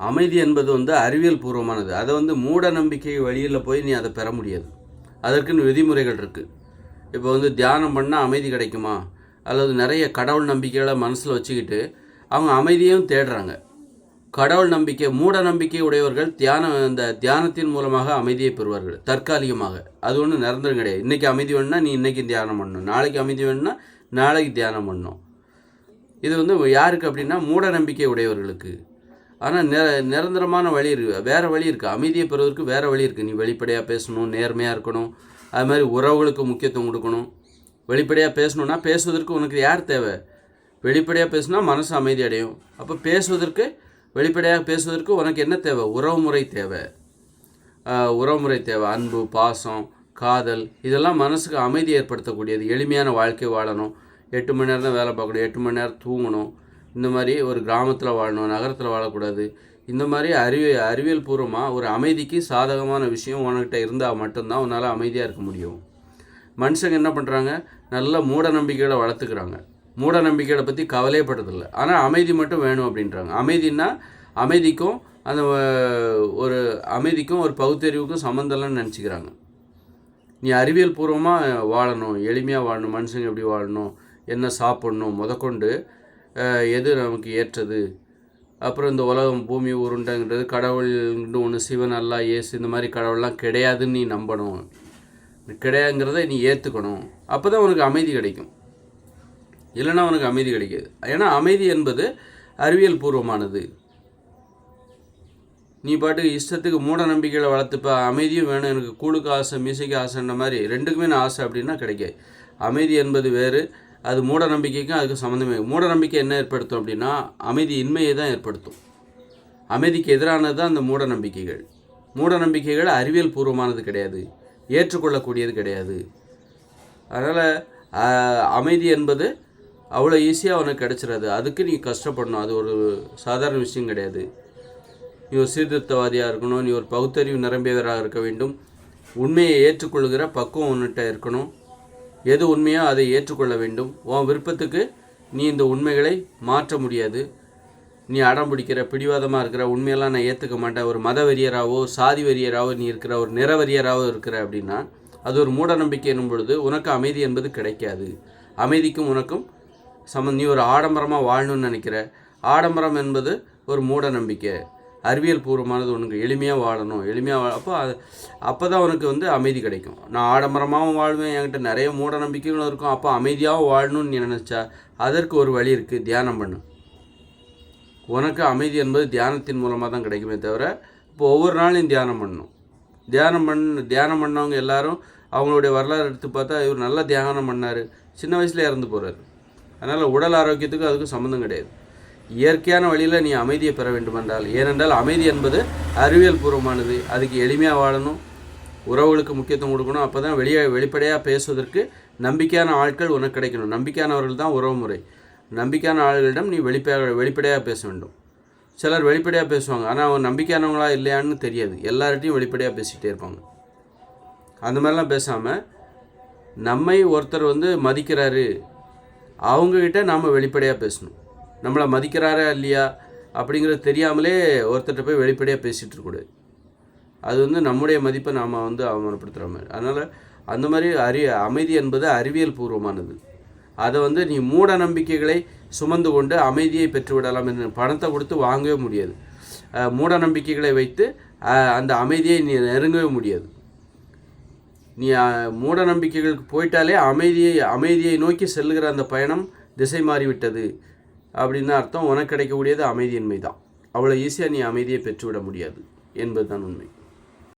அமைதி என்பது வந்து அறிவியல் பூர்வமானது. அதை வந்து மூட நம்பிக்கை வழியில் போய் நீ அதை பெற முடியாது. அதற்குன்னு விதிமுறைகள் இருக்குது. இப்போ வந்து தியானம் பண்ணால் அமைதி கிடைக்குமா, அல்லது நிறைய கடவுள் நம்பிக்கைகளை மனசில் வச்சுக்கிட்டு அவங்க அமைதியும் தேடுறாங்க. கடவுள் நம்பிக்கை, மூட நம்பிக்கை உடையவர்கள் இந்த தியானத்தின் மூலமாக அமைதியை பெறுவார்கள் தற்காலிகமாக. அது ஒன்றும் நிரந்தரம் கிடையாது. இன்றைக்கி அமைதி வேணும்னா நீ இன்றைக்கி தியானம் பண்ணணும், நாளைக்கு அமைதி வேணும்னா நாளைக்கு தியானம் பண்ணணும். இது வந்து யாருக்கு அப்படின்னா மூட நம்பிக்கை உடையவர்களுக்கு. ஆனால் நிரந்தரமான வழி இருக்குது, வேறு வழி இருக்குது. அமைதியை பெறுவதற்கு வேறு வழி இருக்குது. நீ வெளிப்படையாக பேசணும், நேர்மையாக இருக்கணும், அது மாதிரி உறவுகளுக்கு முக்கியத்துவம் கொடுக்கணும். வெளிப்படையாக பேசணுன்னா பேசுவதற்கு உனக்கு யார் தேவை? வெளிப்படையாக பேசுனா மனசு அமைதி அடையும். அப்போ வெளிப்படையாக பேசுவதற்கு உனக்கு என்ன தேவை? உறவுமுறை தேவை. உறவுமுறை தேவை, அன்பு, பாசம், காதல், இதெல்லாம் மனசுக்கு அமைதி ஏற்படுத்தக்கூடியது. எளிமையான வாழ்க்கை வாழணும், 8 மணி நேரம் தான் வேலை பார்க்கணும், 8 மணி நேரம் தூங்கணும். இந்த மாதிரி ஒரு கிராமத்தில் வாழணும், நகரத்தில் வாழக்கூடாது. இந்த மாதிரி அறிவியல் பூர்வமாக ஒரு அமைதிக்கு சாதகமான விஷயம் உனக்கிட்ட இருந்தால் மட்டும்தான் உன்னால் அமைதியாக இருக்க முடியும். மனுஷங்க என்ன பண்ணுறாங்க? நல்ல மூட நம்பிக்கைகளை வளர்த்துக்கிறாங்க. மூட நம்பிக்கைகளை பற்றி கவலைப்படுறதில்லை. ஆனால் அமைதி மட்டும் வேணும் அப்படின்றாங்க. அமைதின்னா அமைதிக்கும் ஒரு பகுத்தறிவுக்கும் சம்மந்தம்னு நினச்சிக்கிறாங்க. நீ அறிவியல் பூர்வமாக வாழணும், எளிமையாக வாழணும், மனுஷங்க எப்படி வாழணும், என்ன சாப்பிட்ணும் முதற்கொண்டு எது நமக்கு ஏற்றது, அப்புறம் இந்த உலகம் பூமி உருண்டைங்கிறது கடவுள் ஒன்று, சிவன், அல்லா, இயேசு, இந்த மாதிரி கடவுள்லாம் கிடையாதுன்னு நீ நம்பணும். கிடையாதுங்கிறத நீ ஏற்றுக்கணும். அப்போ தான் உனக்கு அமைதி கிடைக்கும். இல்லைன்னா உனக்கு அமைதி கிடைக்காது. ஏன்னா அமைதி என்பது அறிவியல் பூர்வமானது. நீ பாட்டுக்கு இஷ்டத்துக்கு மூட நம்பிக்கைகளை வளர்த்துப்ப அமைதியும் வேணும், எனக்கு கூழுக்கு ஆசை, மீசைக்கு ஆசைன்ற மாதிரி ரெண்டுக்குமே நான் ஆசை அப்படின்னா கிடைக்காது. அமைதி என்பது வேறு, அது மூட நம்பிக்கைக்கும் அதுக்கு சம்மந்தமே. மூட நம்பிக்கை என்ன ஏற்படுத்தும் அப்படின்னா அமைதி இன்மையை தான் ஏற்படுத்தும். அமைதிக்கு எதிரானது தான் அந்த மூட நம்பிக்கைகள். மூட நம்பிக்கைகள் அறிவியல் பூர்வமானது கிடையாது, ஏற்றுக்கொள்ளக்கூடியது கிடையாது. அதனால் அமைதி என்பது அவ்வளோ ஈஸியாக உனக்கு கிடச்சிடாது. அதுக்கு நீ கஷ்டப்படணும். அது ஒரு சாதாரண விஷயம் கிடையாது. நீ ஒரு சீர்திருத்தவாதியாக இருக்கணும், நீ ஒரு பகுத்தறிவு நிரம்பியவராக இருக்க வேண்டும். உண்மையை ஏற்றுக்கொள்கிற பக்குவம் உன்னிட்ட இருக்கணும். எது உண்மையோ அதை ஏற்றுக்கொள்ள வேண்டும். உன் விருப்பத்துக்கு நீ இந்த உண்மைகளை மாற்ற முடியாது. நீ அடம் பிடிக்கிற, பிடிவாதமாக இருக்கிற, உண்மையெல்லாம் நான் ஏற்றுக்க மாட்டேன், ஒரு மத வெறியராகவோ சாதி வெறியராகவோ நீ இருக்கிற, ஒரு நிறவெறியராகவோ இருக்கிற அப்படின்னா அது ஒரு மூட நம்பிக்கை என்னும் பொழுது உனக்கு அமைதி என்பது கிடைக்காது. அமைதிக்கும் உனக்கும் நீ ஒரு ஆடம்பரமாக வாழணும்னு நினைக்கிற. ஆடம்பரம் என்பது ஒரு மூட நம்பிக்கை. அறிவியல் பூர்வமானது உனக்கு எளிமையாக வாழணும், அப்போ தான் உனக்கு வந்து அமைதி கிடைக்கும். நான் ஆடம்பரமாகவும் வாழ்வேன், என்கிட்ட நிறைய மூட நம்பிக்கைகளும் இருக்கும், அப்போ அமைதியாகவும் வாழணும்னு நீ நினச்சா அதற்கு ஒரு வழி இருக்குது, தியானம் பண்ணு. உனக்கு அமைதி என்பது தியானத்தின் மூலமாக தான் கிடைக்குமே தவிர இப்போ ஒவ்வொரு நாளையும் தியானம் பண்ணணும். தியானம் பண்ணவங்க எல்லாரும் அவங்களுடைய வரலாறு எடுத்து பார்த்தா இவர் நல்லா தியானம் பண்ணார், சின்ன வயசில் இறந்து போகிறார். அதனால் உடல் ஆரோக்கியத்துக்கு அதுக்கும் சம்மந்தம் கிடையாது. இயற்கையான வழியில் நீ அமைதியை பெற வேண்டுமென்றால், ஏனென்றால் அமைதி என்பது அறிவியல் பூர்வமானது. அதுக்கு எளிமையாக வாழணும், உறவுகளுக்கு முக்கியத்துவம் கொடுக்கணும். அப்போ தான் வெளிப்படையாக பேசுவதற்கு நம்பிக்கையான ஆட்கள் உனக்கு கிடைக்கணும். நம்பிக்கையானவர்கள் தான் உறவு முறை. நம்பிக்கையான ஆள்களிடம் நீ வெளிப்படையாக பேச வேண்டும். சிலர் வெளிப்படையாக பேசுவாங்க, ஆனால் அவங்க நம்பிக்கையானவங்களா இல்லையான்னு தெரியாது. எல்லார்ட்டையும் வெளிப்படையாக பேசிகிட்டே இருப்பாங்க. அந்த மாதிரிலாம் பேசாமல் நம்மை ஒருத்தர் வந்து மதிக்கிறாரு, அவங்கக்கிட்ட நாம் வெளிப்படையாக பேசணும். நம்மளை மதிக்கிறாரா இல்லையா அப்படிங்கிறது தெரியாமலே ஒருத்தர்கிட்ட போய் வெளிப்படையாக பேசிகிட்டு இருக்கக்கூடாது. அது வந்து நம்முடைய மதிப்பை நாம் வந்து அவமானப்படுத்துகிற மாதிரி. அதனால் அந்த மாதிரி அமைதி என்பது அறிவியல் பூர்வமானது. அதை வந்து நீ மூட நம்பிக்கைகளை சுமந்து கொண்டு அமைதியை பெற்றுவிடலாம் என்று பணத்தை கொடுத்து வாங்கவே முடியாது. மூட நம்பிக்கைகளை வைத்து அந்த அமைதியை நீ நெருங்கவே முடியாது. நீ மூட நம்பிக்கைகளுக்கு போயிட்டாலே அமைதியை நோக்கி செல்லுகிற அந்த பயணம் திசை மாறிவிட்டது அப்படின்னு அர்த்தம். உனக்கு கிடைக்கக்கூடியது அமைதியின்மை தான். அவ்வளோ ஈஸியாக நீ அமைதியை பெற்றுவிட முடியாது என்பது தான் உண்மை.